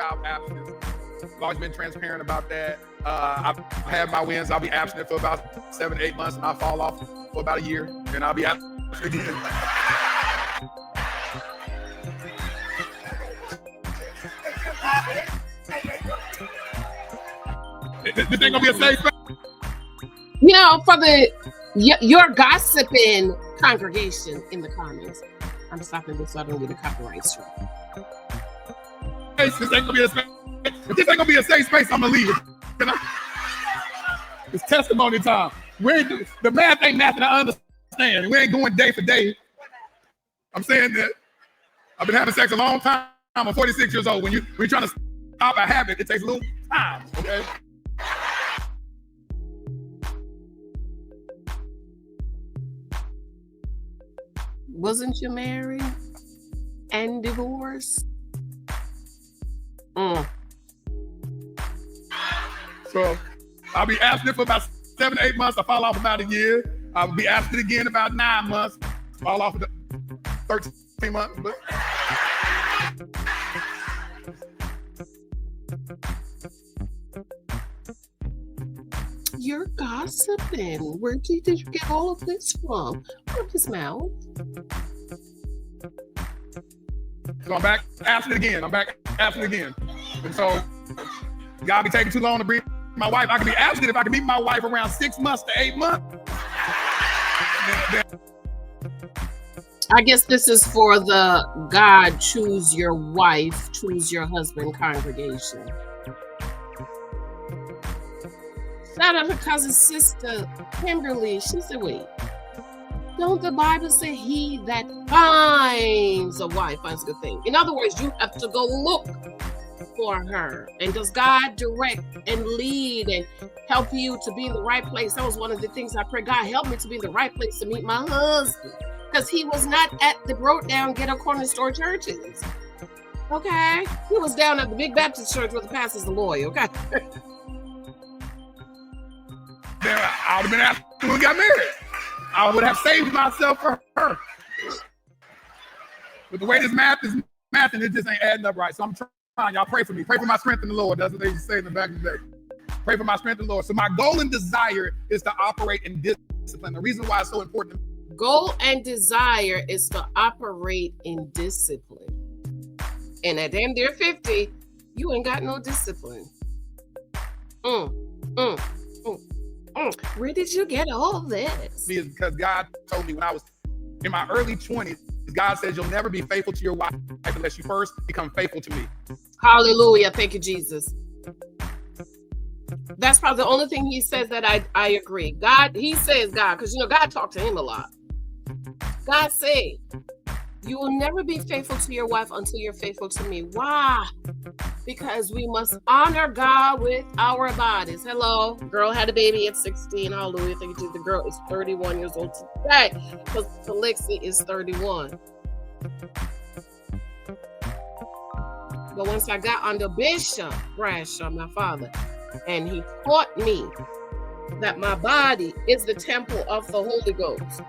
valve abstinence. I've always been transparent about that. I've had my wins. I'll be abstinent for about 7 to 8 months, and I'll fall off for about a year, and I'll be abstinent again. This ain't gonna be a safe space. You know, for your gossiping congregation in the comments. I'm stopping this so I don't get a copyright strike. This ain't gonna be a space. If this ain't gonna be a safe space, I'm gonna leave it. It's testimony time. The math ain't nothing I understand. We ain't going day for day. I'm saying that I've been having sex a long time. I'm 46 years old. When you're trying to stop a habit, it takes a little time, okay? Wasn't you married and divorced? So I'll be abstinent for about 7 to 8 months. I fall off about a year. I'll be abstinent again about 9 months. Fall off 13 months. But you're gossiping. Where did you get all of this from? From his mouth. So I'm back abstinent again. And so God be taking too long to bring my wife. I can be abstinent if I can meet my wife around 6 months to 8 months. I guess this is for the God choose your wife, choose your husband congregation. Shout out to cousin sister Kimberly. She said, wait, don't the Bible say he that finds a wife finds a good thing? In other words, you have to go look for her. And does God direct and lead and help you to be in the right place? That was one of the things I pray. God, help me to be in the right place to meet my husband. Because he was not at the broke down ghetto corner store churches. Okay? He was down at the big Baptist church where the pastor's a lawyer. Okay? I would have been asked when we got married. I would have saved myself for her. But the way this math is mathing, it just ain't adding up right. So I'm trying. Y'all pray for me. Pray for my strength in the Lord. That's what they say in the back of the day. Pray for my strength in the Lord. So my goal and desire is to operate in discipline. The reason why it's so important. Goal and desire is to operate in discipline. And at damn near 50, you ain't got no discipline. Where did you get all this? Because God told me when I was in my early 20s, God says you'll never be faithful to your wife unless you first become faithful to me. Hallelujah. Thank you, Jesus. That's probably the only thing he says that I agree. God, he says God, because God talked to him a lot. God said, you will never be faithful to your wife until you're faithful to me. Why? Because we must honor God with our bodies. Hello, girl had a baby at 16. Hallelujah. Thank you. The girl is 31 years old today because Alexi is 31. But once I got under Bishop Bradshaw, my father, and he taught me that my body is the temple of the Holy Ghost.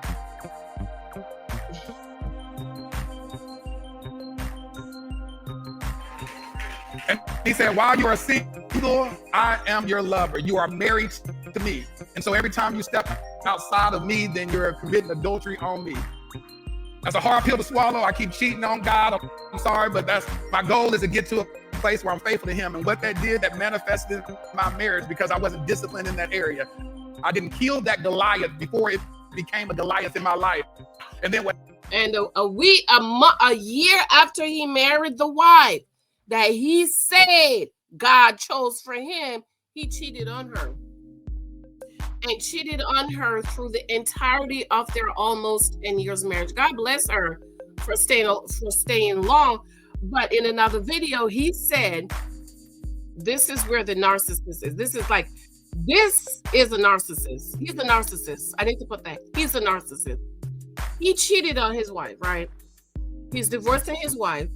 And he said, while you are single, I am your lover. You are married to me. And so every time you step outside of me, then you're committing adultery on me. That's a hard pill to swallow. I keep cheating on God. I'm sorry, but that's my goal, is to get to a place where I'm faithful to him. And what that did, that manifested my marriage because I wasn't disciplined in that area. I didn't kill that Goliath before it became a Goliath in my life. And then what? And a year after he married the wife that he said God chose for him, he cheated on her. And cheated on her through the entirety of their almost 10 years marriage. God bless her for staying long. But in another video, he said, this is where the narcissist is. This is a narcissist. He's a narcissist. I need to put that. He's a narcissist. He cheated on his wife, right? He's divorcing his wife.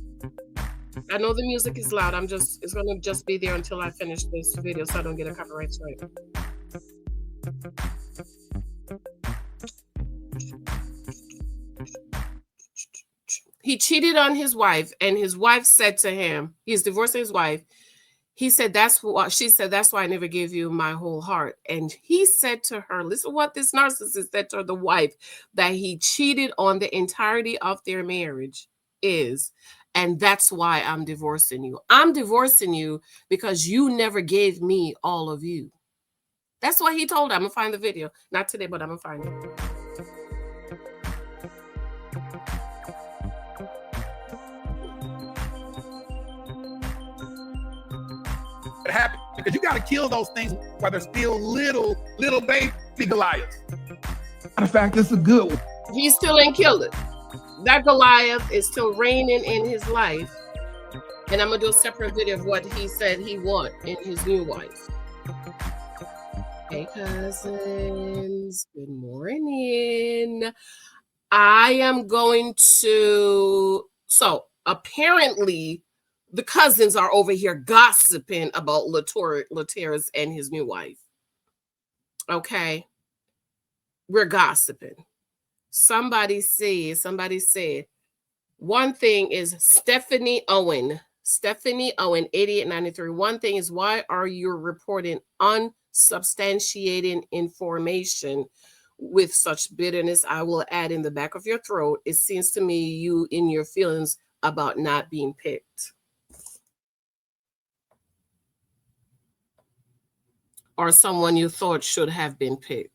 I know the music is loud. It's going to just be there until I finish this video so I don't get a copyright strike. he cheated on his wife, and his wife said to him, he's divorcing his wife. He said, that's what she said, that's why I never gave you my whole heart. And he said to her, listen what this narcissist said to the wife, that he cheated on the entirety of their marriage is, and that's why I'm divorcing you. I'm divorcing you because you never gave me all of you. That's what he told her. I'm gonna find the video. Not today, but I'm gonna find it. It happened because you got to kill those things while they're still little baby Goliaths. Matter of fact, this is a good one. He still ain't killed it. That Goliath is still reigning in his life. And I'm gonna do a separate video of what he said he want in his new wife. Hey cousins, good morning. I am going to, so apparently the cousins are over here gossiping about Laterras and his new wife. Okay. We're gossiping. Somebody said, one thing is Stephanie Owen, 8893. One thing is, why are you reporting unsubstantiated information with such bitterness? I will add in the back of your throat. It seems to me you in your feelings about not being picked. Or someone you thought should have been picked.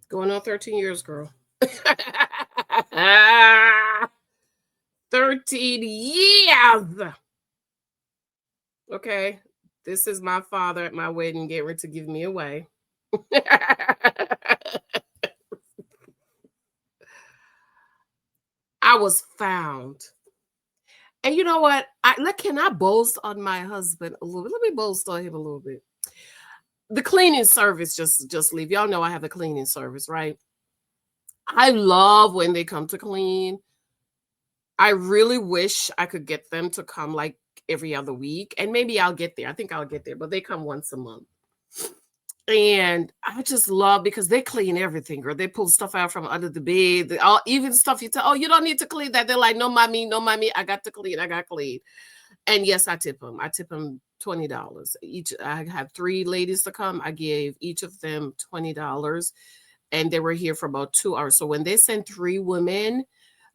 Going on 13 years, girl. 13 years. Okay, this is my father at my wedding getting ready to give me away. I was found. And you know what? Can I boast on my husband a little bit? Let me boast on him a little bit. The cleaning service just leave. Y'all know I have a cleaning service, right? I love when they come to clean. I really wish I could get them to come like every other week, and maybe I'll get there. I think I'll get there, but they come once a month. And I just love because they clean everything, girl. They pull stuff out from under the bed, even stuff you tell, oh, you don't need to clean that. They're like, no, mommy, I got to clean. I got clean. And yes, I tip them. I tip them $20 each. I have 3 ladies to come. I gave each of them $20, and they were here for about 2 hours. So when they send 3 women,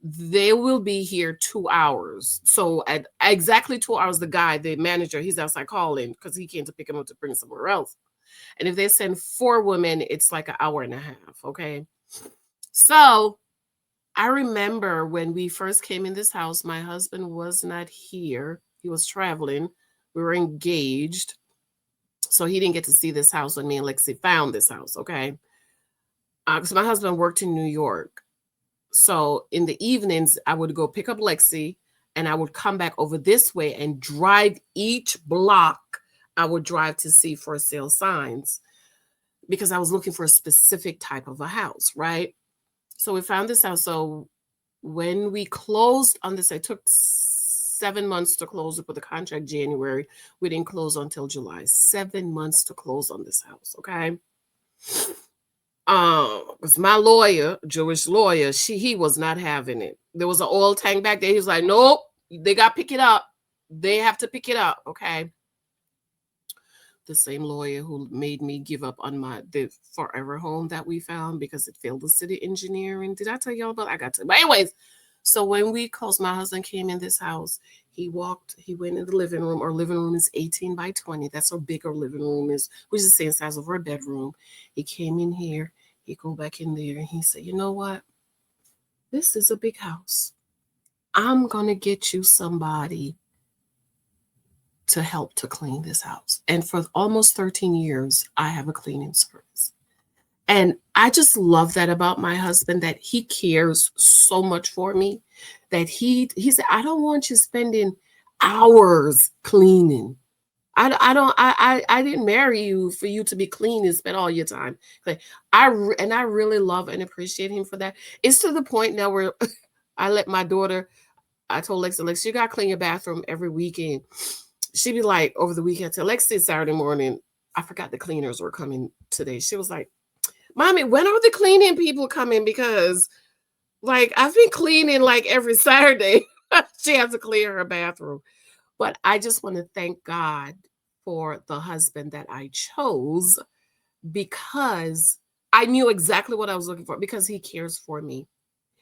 they will be here 2 hours. So at exactly 2 hours, the manager, he's outside calling because he came to pick him up to bring somewhere else. And if they send 4 women, it's like an hour and a half. Okay. So I remember when we first came in this house, my husband was not here. He was traveling. We were engaged. So he didn't get to see this house when me and Lexi found this house. Okay. So my husband worked in New York. So in the evenings, I would go pick up Lexi and I would come back over this way and drive each block. I would drive to see for sale signs because I was looking for a specific type of a house, right? So we found this house. So when we closed on this, it took 7 months to close. We put the contract January. We didn't close until July. 7 months to close on this house, okay? Because my lawyer, Jewish lawyer, he was not having it. There was an oil tank back there. He was like, nope, they got to pick it up. They have to pick it up, okay? The same lawyer who made me give up on the forever home that we found because it failed the city engineering. Did I tell y'all about? I got to. But anyways, so when we closed, my husband came in this house. He went in the living room. Our living room is 18 by 20. That's our bigger living room is, which is the same size of our bedroom. He came in here. He go back in there and he said, you know what? This is a big house. I'm going to get you somebody to help to clean this house. And for almost 13 years, I have a cleaning service. And I just love that about my husband, that he cares so much for me, that he said, I don't want you spending hours cleaning. I didn't marry you for you to be clean and spend all your time. Like, I really love and appreciate him for that. It's to the point now where I let my daughter, I told Lex, you gotta clean your bathroom every weekend. She'd be like, over the weekend, till Lexi Saturday morning, I forgot the cleaners were coming today. She was like, Mommy, when are the cleaning people coming? Because like I've been cleaning like every Saturday. She has to clear her bathroom. But I just want to thank God for the husband that I chose, because I knew exactly what I was looking for, because he cares for me.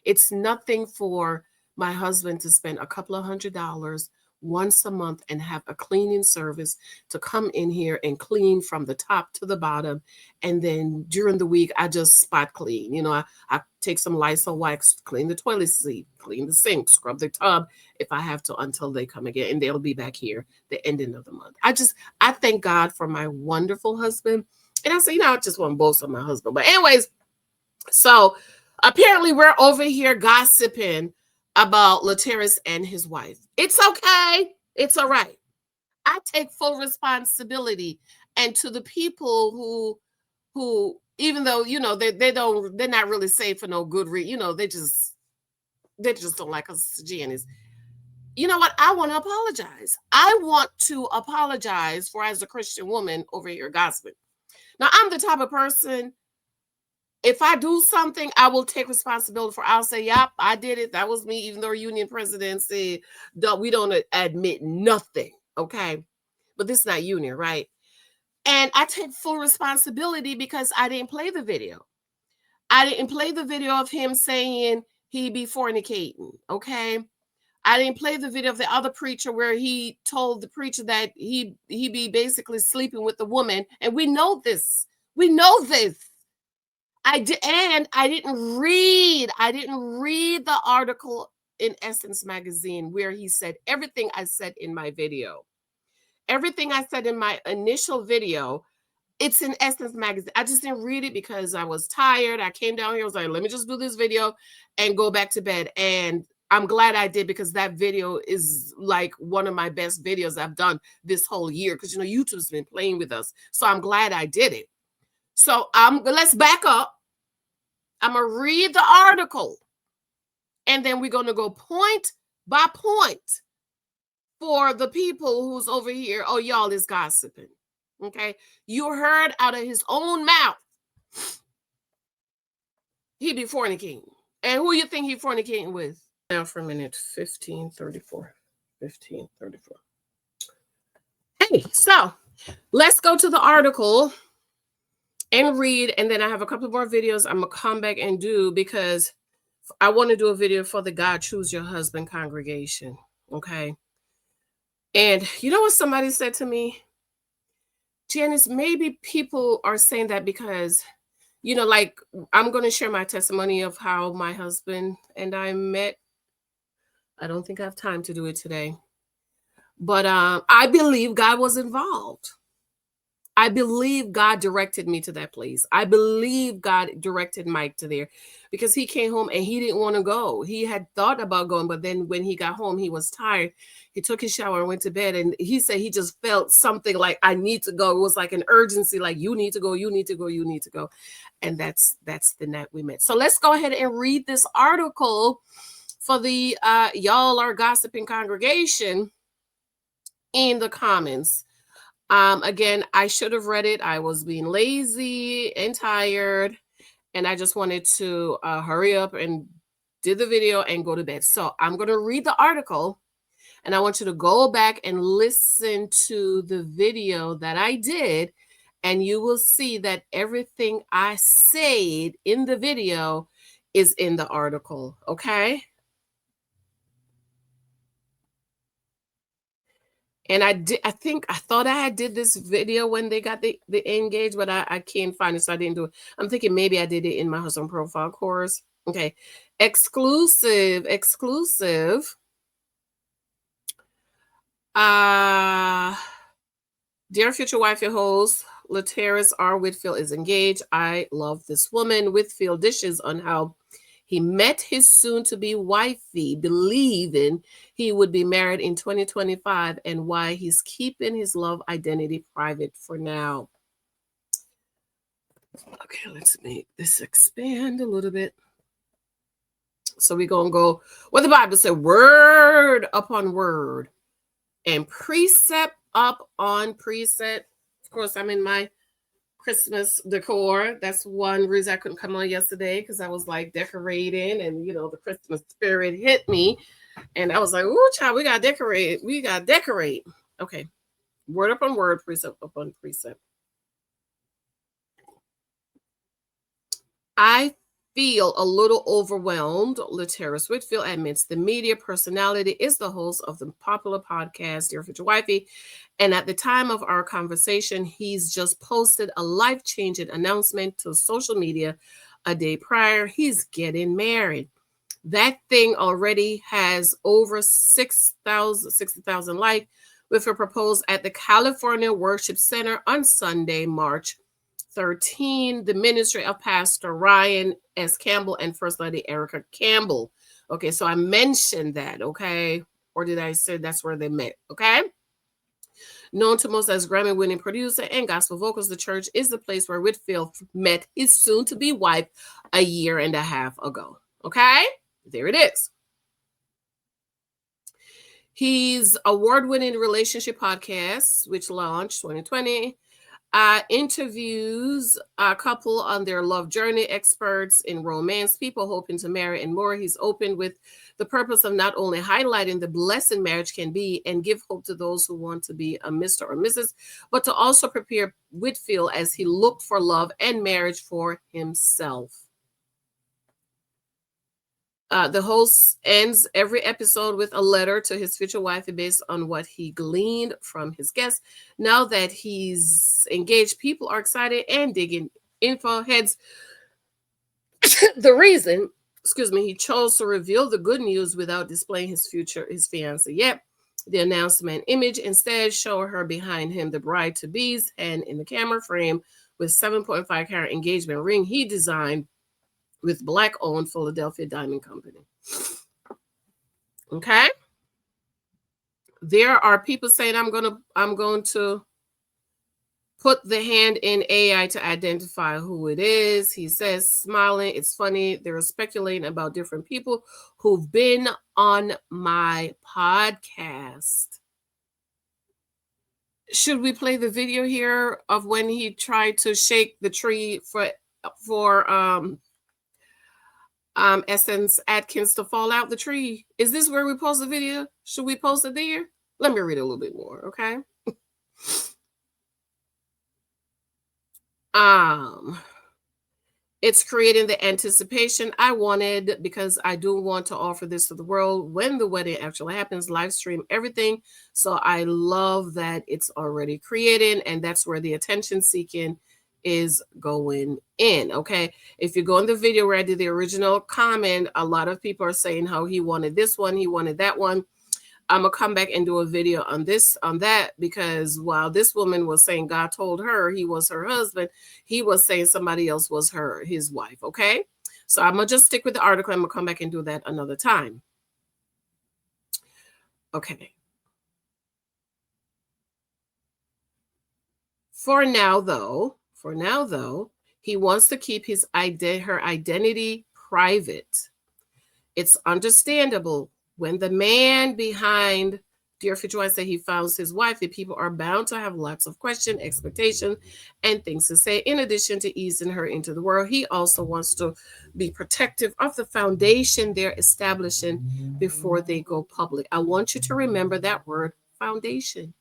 It's nothing for my husband to spend a couple of $100 once a month and have a cleaning service to come in here and clean from the top to the bottom. And then during the week, I just spot clean. You know, I take some Lysol wax, clean the toilet seat, clean the sink, scrub the tub if I have to, until they come again. And they'll be back here the ending of the month. I thank God for my wonderful husband. And I say, you know, I just want to boast on my husband. But anyways, so apparently we're over here gossiping about Laterras and his wife. It's okay. It's all right. I take full responsibility. And to the people who even though, you know, they're not really safe for no good reason, you know, they just don't like us, Janice. You know what? I want to apologize. I want to apologize for, as a Christian woman over here gossiping. Now, I'm the type of person, if I do something, I will take responsibility for. I'll say, yep, I did it. That was me, even though union president said, we don't admit nothing. Okay. But this is not union, right? And I take full responsibility because I didn't play the video. I didn't play the video of him saying he be fornicating. Okay. I didn't play the video of the other preacher where he told the preacher that he be basically sleeping with the woman. And we know this. We know this. I didn't read the article in Essence magazine where he said everything I said in my video. Everything I said in my initial video, it's in Essence magazine. I just didn't read it because I was tired. I came down here, I was like, let me just do this video and go back to bed. And I'm glad I did, because that video is like one of my best videos I've done this whole year, because, you know, YouTube's been playing with us. So I'm glad I did it. So let's back up. I'm going to read the article, and then we're going to go point by point for the people who's over here. Oh, y'all is gossiping. Okay. You heard out of his own mouth, he be fornicating. And who you think he fornicating with? Now for a minute, 1534. Hey, so let's go to the article and read, and then I have a couple more videos I'm gonna come back and do, because I want to do a video for the God Choose Your Husband congregation. Okay. And you know what somebody said to me? Janice, maybe people are saying that because, you know, like, I'm going to share my testimony of how my husband and I met. I don't think I have time to do it today, but I believe God was involved. I believe God directed me to that place. I believe God directed Mike to there, because he came home and he didn't want to go. He had thought about going, but then when he got home, he was tired. He took his shower and went to bed. And he said he just felt something like, I need to go. It was like an urgency, like, you need to go, you need to go, you need to go. And that's the night we met. So let's go ahead and read this article for the y'all are gossiping congregation in the comments. Again, I should have read it. I was being lazy and tired, and I just wanted to hurry up and did the video and go to bed. So I'm going to read the article, and I want you to go back and listen to the video that I did, and you will see that everything I said in the video is in the article. Okay. And I thought I did this video when they got the engaged, but I can't find it, so I didn't do it. I'm thinking maybe I did it in my husband profile course. Okay. Exclusive. Dear future wifey host, Laterras Whitfield is engaged. I love this woman. Whitfield dishes on how He met his soon-to-be wifey, believing he would be married in 2025, and why he's keeping his love identity private for now. Okay, let's make this expand a little bit. So we're going to go what the Bible said, word upon word and precept up on precept. Of course, I'm in my Christmas decor. That's one reason I couldn't come on yesterday, because I was like decorating, and the Christmas spirit hit me, and I was like, "Ooh, child, we got to decorate. We got to decorate." Okay, word upon word, precept upon precept. I feel a little overwhelmed. Lateras Whitfield admits the media personality is the host of the popular podcast, Dear Future Wifey. And at the time of our conversation, he's just posted a life-changing announcement to social media a day prior. He's getting married. That thing already has over 60,000 likes, with a proposal at the California Worship Center on Sunday, March 13, the ministry of Pastor Ryan S. Campbell and First Lady Erica Campbell. Okay, so I mentioned that, okay? Or did I say that's where they met, okay? Known to most as Grammy-winning producer and gospel vocals, the church is the place where Whitfield met his soon-to-be wife a year and a half ago, okay? There it is. He's award-winning relationship podcast, which launched 2020, interviews a couple on their love journey, experts in romance, people hoping to marry, and more. He's open with the purpose of not only highlighting the blessing marriage can be and give hope to those who want to be a Mr. or Mrs., but to also prepare Whitfield as he looked for love and marriage for himself. The host ends every episode with a letter to his future wife based on what he gleaned from his guests. Now that he's engaged, people are excited and digging info. Heads the reason, he chose to reveal the good news without displaying his fiancée yet. The announcement image instead show her behind him, the bride-to-be's hand in the camera frame with 7.5 carat engagement ring he designed with Black-owned Philadelphia Diamond Company. Okay. There are people saying I'm going to put the hand in AI to identify who it is. He says, smiling, it's funny. They're speculating about different people who've been on my podcast. Should we play the video here of when he tried to shake the tree for Essence Atkins to fall out the tree? Is this where we post the video? Should we post it there? Let me read a little bit more, okay? It's creating the anticipation I wanted, because I do want to offer this to the world when the wedding actually happens, live stream everything. So I love that it's already created, and that's where the attention seeking is going in, okay? If you go in the video where I did the original comment, a lot of people are saying how he wanted this one, he wanted that one. I'm gonna come back and do a video on that, because while this woman was saying God told her he was her husband, he was saying somebody else was his wife, okay? So I'm gonna just stick with the article. I'm gonna come back and do that another time. Okay. For now, though, he wants to keep her identity private. It's understandable when the man behind Dear Future Wife said he found his wife, the people are bound to have lots of questions, expectations, and things to say. In addition to easing her into the world, he also wants to be protective of the foundation they're establishing before they go public. I want you to remember that word, foundation.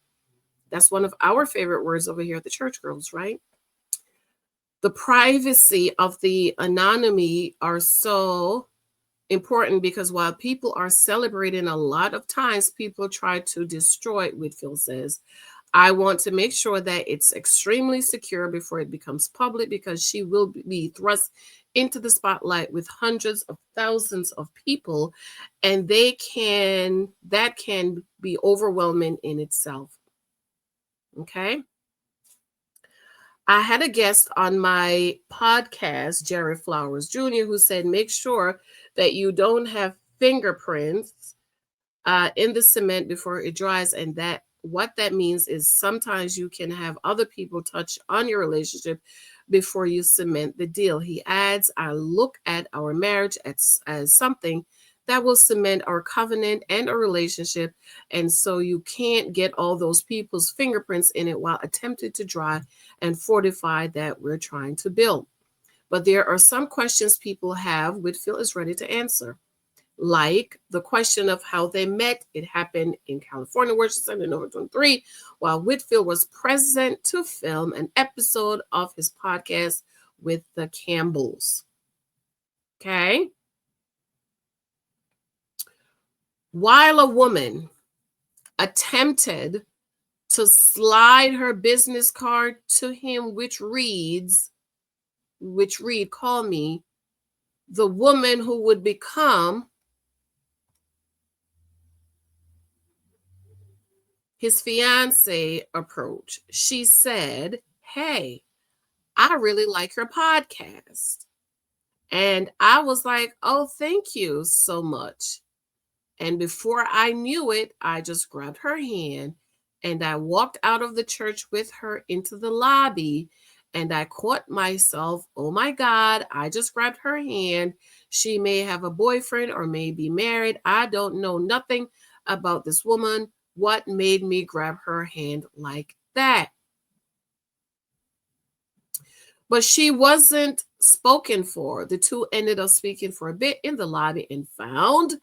That's one of our favorite words over here at the Church Girls, right? The privacy of the anonymity are so important, because while people are celebrating, a lot of times people try to destroy it. Whitfield says, I want to make sure that it's extremely secure before it becomes public, because she will be thrust into the spotlight with hundreds of thousands of people, and that can be overwhelming in itself. Okay. I had a guest on my podcast, Jerry Flowers Jr., who said, make sure that you don't have fingerprints in the cement before it dries. And that what that means is sometimes you can have other people touch on your relationship before you cement the deal. He adds, I look at our marriage as something that will cement our covenant and our relationship. And so you can't get all those people's fingerprints in it while attempting to dry and fortify that we're trying to build. But there are some questions people have Whitfield is ready to answer, like the question of how they met. It happened in California, where she said in November 23, while Whitfield was present to film an episode of his podcast with the Campbells. Okay. While a woman attempted to slide her business card to him, which read, call me, the woman who would become his fiance approach. She said, hey, I really like your podcast. And I was like, oh, thank you so much. And before I knew it, I just grabbed her hand and I walked out of the church with her into the lobby. And I caught myself, oh my God, I just grabbed her hand. She may have a boyfriend or may be married. I don't know nothing about this woman. What made me grab her hand like that? But she wasn't spoken for. The two ended up speaking for a bit in the lobby and found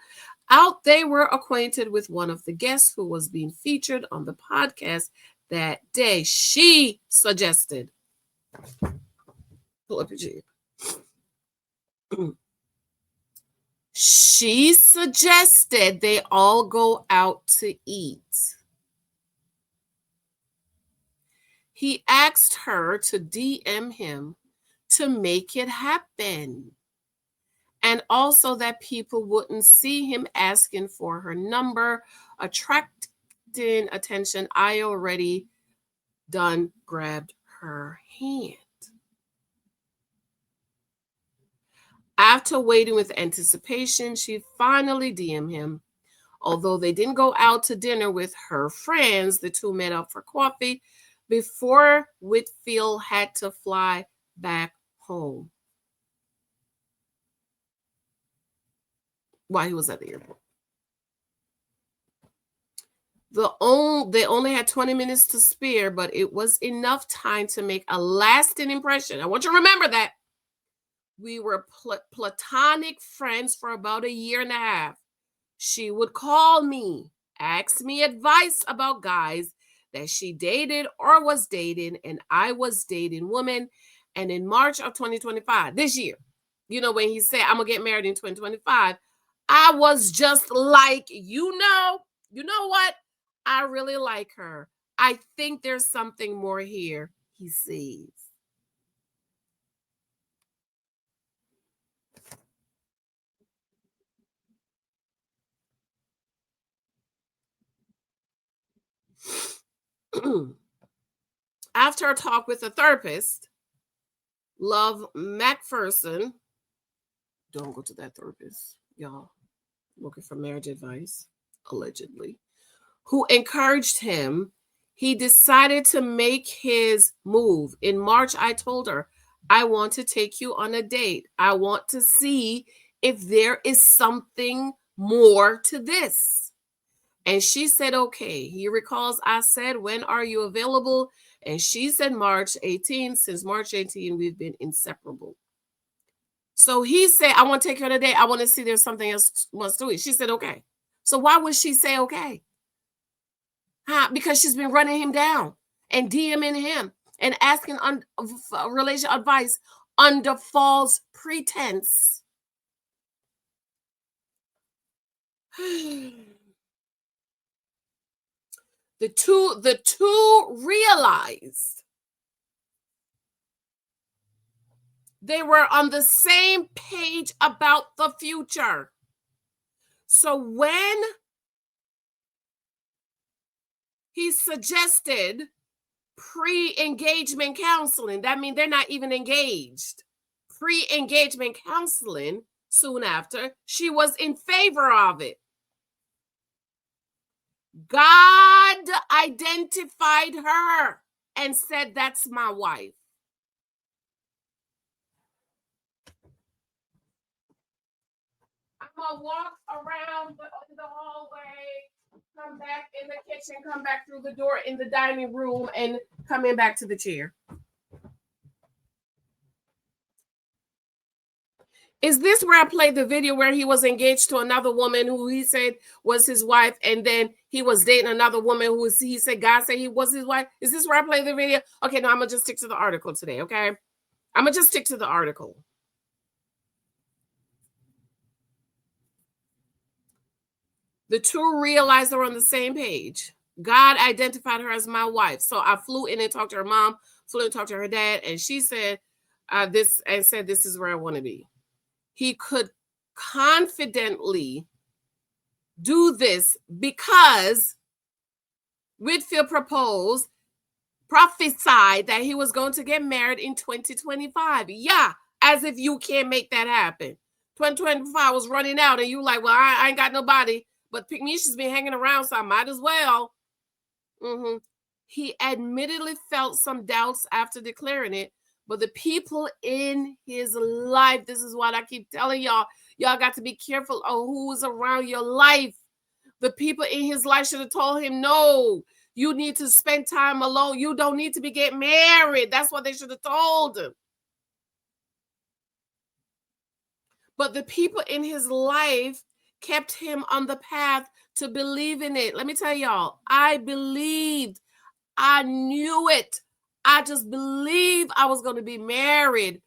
out they were acquainted with one of the guests who was being featured on the podcast that day. She suggested, pull up your G. She suggested they all go out to eat. He asked her to DM him to make it happen. And also that people wouldn't see him asking for her number, attracting attention. I already done grabbed her hand. After waiting with anticipation, she finally DM'd him. Although they didn't go out to dinner with her friends, the two met up for coffee before Whitfield had to fly back home while he was at the airport. They only had 20 minutes to spare, but it was enough time to make a lasting impression. I want you to remember that. We were platonic friends for about a year and a half. She would call me, ask me advice about guys that she dated or was dating, and I was dating women. And in March of 2025, this year, when he said, I'm going to get married in 2025, I was just like, you know what? I really like her. I think there's something more here, he says. After a talk with a therapist, Love McPherson, don't go to that therapist, y'all, looking for marriage advice, allegedly, who encouraged him, he decided to make his move. In March, I told her, I want to take you on a date. I want to see if there is something more to this. And she said, okay. He recalls I said, when are you available? And she said March 18. Since March 18, we've been inseparable. So he said, I want to take her today. I want to see there's something else wants to do. She said, okay. So why would she say okay? Because she's been running him down and DMing him and asking relation advice under false pretense. The two realized they were on the same page about the future. So when he suggested pre-engagement counseling. That means they're not even engaged. Pre-engagement counseling soon after. She was in favor of it. God identified her and said, that's my wife. I'm going to walk around the hallway, come back in the kitchen, come back through the door in the dining room, and coming back to the chair. Is this where I played the video where he was engaged to another woman who he said was his wife, and then he was dating another woman who he said God said he was his wife? Is this where I played the video? Okay, no, I'm going to just stick to the article today, okay? I'm going to just stick to the article. The two realized they were on the same page. God identified her as my wife. So I flew in and talked to her mom, flew and talked to her dad, and she said this is where I want to be. He could confidently do this because Whitfield prophesied that he was going to get married in 2025. Yeah, as if you can't make that happen. 2025 was running out and you like, well, I ain't got nobody, but Pygmalia's been hanging around, so I might as well. He admittedly felt some doubts after declaring it, but the people in his life, this is what I keep telling y'all, y'all got to be careful of who's around your life. The people in his life should have told him, no, you need to spend time alone. You don't need to be getting married. That's what they should have told him. But the people in his life kept him on the path to believe in it. Let me tell y'all, I believed. I knew it. I just believed I was going to be married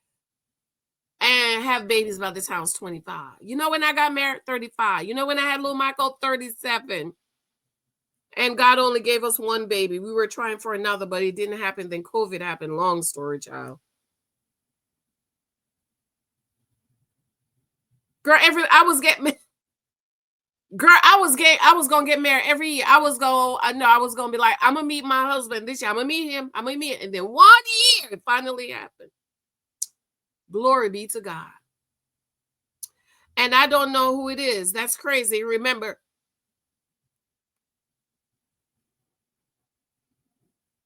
and have babies by the time I was 25. You know when I got married? 35. You know when I had little Michael? 37. And God only gave us one baby. We were trying for another, but it didn't happen. Then COVID happened. Long story, child. Girl, I was gonna get married every year. I was gonna be like, I'm gonna meet my husband this year. I'm gonna meet him. And then 1 year, it finally happened. Glory be to God. And I don't know who it is. That's crazy. Remember,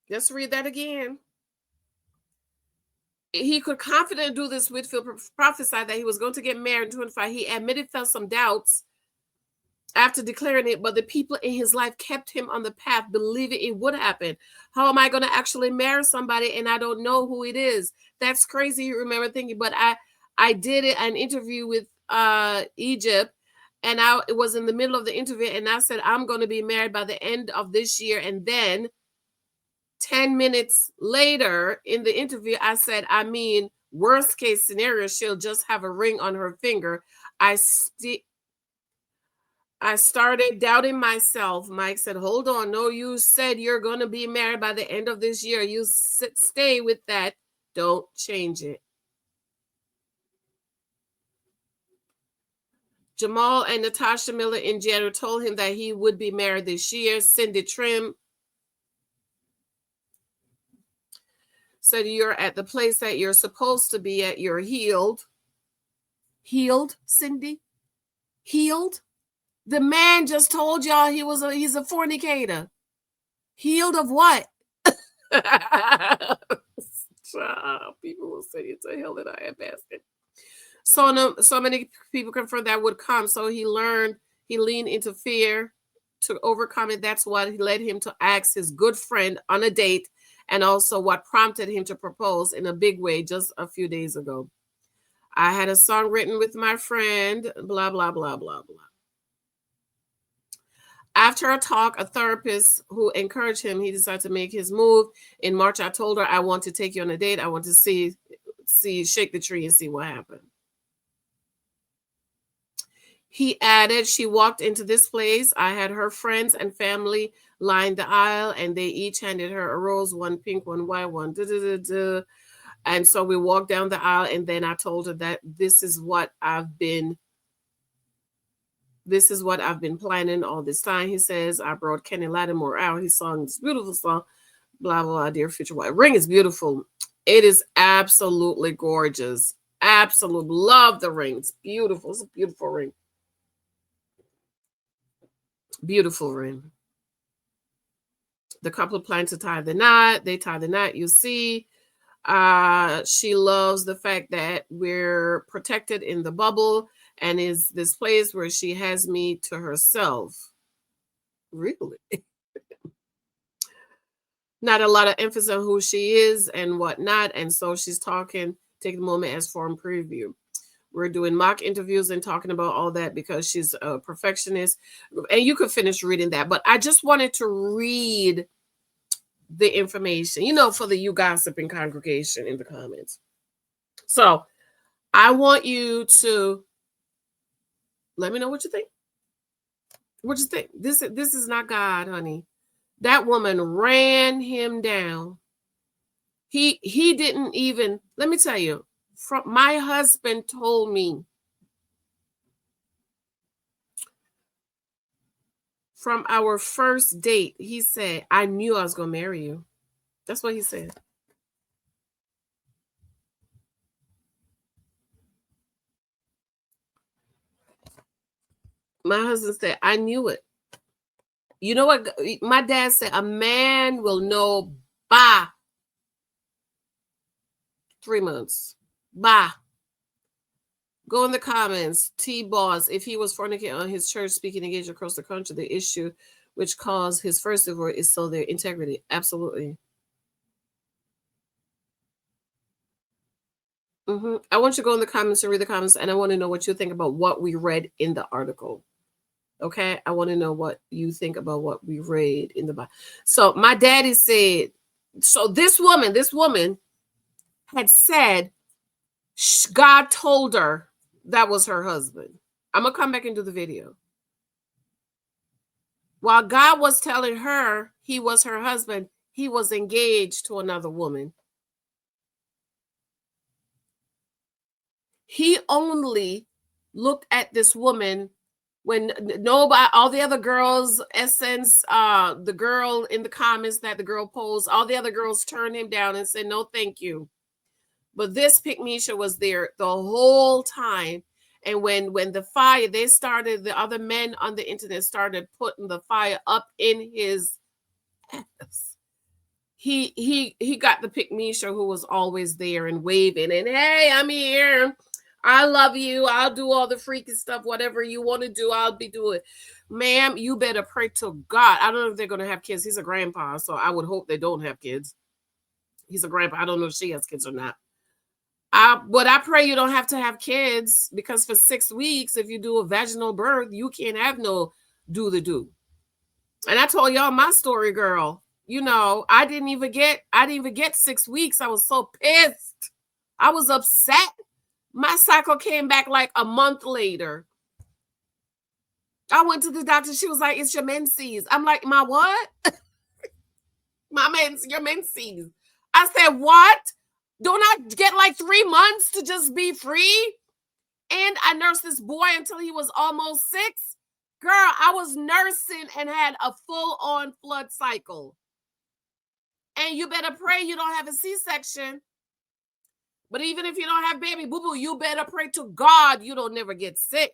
let's read that again. He could confidently do this. Whitfield prophesied that he was going to get married in 25. He admitted felt some doubts after declaring it, but the people in his life kept him on the path, believing it would happen. How am I going to actually marry somebody and I don't know who it is? That's crazy. You remember thinking, but I did an interview with Egypt, and it was in the middle of the interview, and I said, I'm going to be married by the end of this year. And then 10 minutes later in the interview, I said, I mean, worst case scenario, she'll just have a ring on her finger. I started doubting myself. Mike said, hold on. No, you said you're going to be married by the end of this year. You stay with that. Don't change it. Jamal and Natasha Miller in January told him that he would be married this year. Cindy Trim said, you're at the place that you're supposed to be at. You're healed. Healed, Cindy? Healed? The man just told y'all he's a fornicator. Healed of what? People will say it's a hell that I am asking. So many people confirmed that would come. So he leaned into fear to overcome it. That's what led him to ask his good friend on a date, and also what prompted him to propose in a big way just a few days ago. I had a song written with my friend, blah, blah, blah, blah, blah. After a talk, a therapist who encouraged him, he decided to make his move. In March, I told her, I want to take you on a date. I want to see, shake the tree and see what happened. He added, she walked into this place. I had her friends and family line the aisle, and they each handed her a rose, one pink, one white, one da-da-da-da. And so we walked down the aisle, and then I told her that this is what I've been planning all this time. He says, I brought Kenny Lattimore out. He sung this beautiful song, Blah, blah, blah, dear future wife. Ring is beautiful. It is absolutely gorgeous. Absolutely love the ring. It's beautiful. It's a beautiful ring. Beautiful ring. The couple plan to tie the knot. They tie the knot. You see, she loves the fact that we're protected in the bubble and is this place where she has me to herself. Really? Not a lot of emphasis on who she is and whatnot. And so she's talking, taking a moment as form preview. We're doing mock interviews and talking about all that because she's a perfectionist. And you could finish reading that. But I just wanted to read the information, for the You Gossiping congregation in the comments. So I want you to let me know what you think. What you think? This is not God, honey. That woman ran him down. He didn't even, let me tell you, my husband told me from our first date, he said, I knew I was going to marry you. That's what he said. My husband said, I knew it. You know what? My dad said, a man will know by 3 months. Bye. Go in the comments. T-Boss, if he was fornicating on his church speaking engagement across the country, the issue which caused his first divorce is still their integrity. Absolutely. I want you to go in the comments and read the comments, and I want to know what you think about what we read in the article. Okay? I want to know what you think about what we read in the Bible. So my daddy said, so this woman had said God told her that was her husband. I'm going to come back and do the video. While God was telling her he was her husband, he was engaged to another woman. He only looked at this woman when nobody, all the other girls, Essence, the girl in the comments that the girl posed, all the other girls turned him down and said, no, thank you. But this Pygmisha was there the whole time. And when the fire, they started, the other men on the internet started putting the fire up in his ass. He got the Pygmisha who was always there and waving and, hey, I'm here. I love you. I'll do all the freaky stuff. Whatever you want to do, I'll be doing. Ma'am, you better pray to God. I don't know if they're going to have kids. He's a grandpa, so I would hope they don't have kids. He's a grandpa. I don't know if she has kids or not. But I pray you don't have to have kids, because for 6 weeks, if you do a vaginal birth, you can't have no do. And I told y'all my story, girl. I didn't even get 6 weeks. I was so pissed. I was upset. My cycle came back like a month later. I went to the doctor. She was like, it's your menses. I'm like, my what? Your menses. I said, what? Don't I get like 3 months to just be free? And I nursed this boy until he was almost 6. Girl, I was nursing and had a full-on flood cycle. And you better pray you don't have a C-section. But even if you don't have baby boo-boo, you better pray to God you don't never get sick.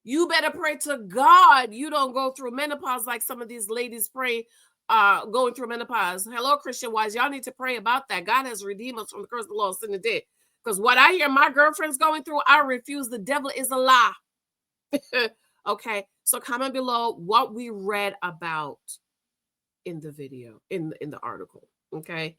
You better pray to God you don't go through menopause like some of these ladies pray going through menopause. Hello, Christian Wise. Y'all need to pray about that. God has redeemed us from the curse of the law, sin, and death. Because what I hear my girlfriends going through, I refuse. The devil is a lie. Okay, so comment below what we read about in the video, in the article. Okay,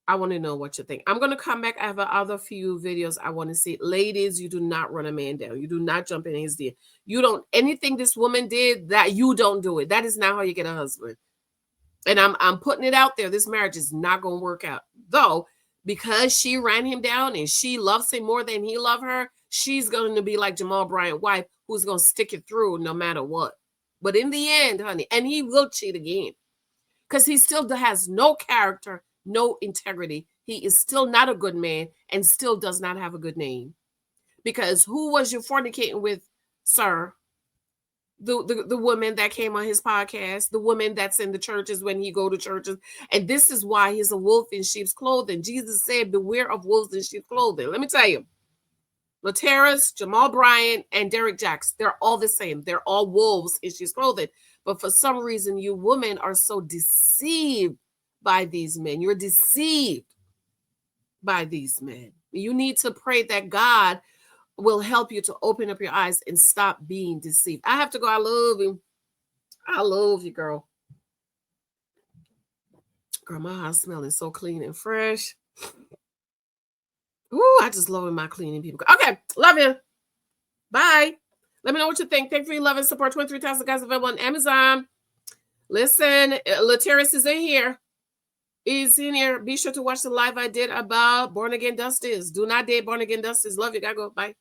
I want to know what you think. I'm going to come back. I have other few videos I want to see. Ladies, you do not run a man down. You do not jump in his deal. You don't, anything this woman did, that you don't do it. That is not how you get a husband. And I'm putting it out there. This marriage is not going to work out. Though, because she ran him down and she loves him more than he loved her, she's going to be like Jamal Bryant's wife, who's going to stick it through no matter what. But in the end, honey, and he will cheat again, because he still has no character, no integrity. He is still not a good man and still does not have a good name. Because who was you fornicating with, sir? the woman that came on his podcast, the woman that's in the churches when he go to churches. And this is why he's a wolf in sheep's clothing. Jesus said, beware of wolves in sheep's clothing. Let me tell you, Laterras, Jamal Bryant, and Derek Jacks, they're all the same. They're all wolves in sheep's clothing. But for some reason, you women are so deceived by these men. You're deceived by these men. You need to pray that God will help you to open up your eyes and stop being deceived. I have to go. I love you. I love you, girl. Girl, my house smelling so clean and fresh. Ooh, I just love my cleaning people. Okay, love you. Bye. Let me know what you think. Thank you for your love and support. 23,000 guys available on Amazon. Listen, Laterras is in here. He's in here. Be sure to watch the live I did about born again dusters. Do not date born again dusters. Love you. Gotta go. Bye.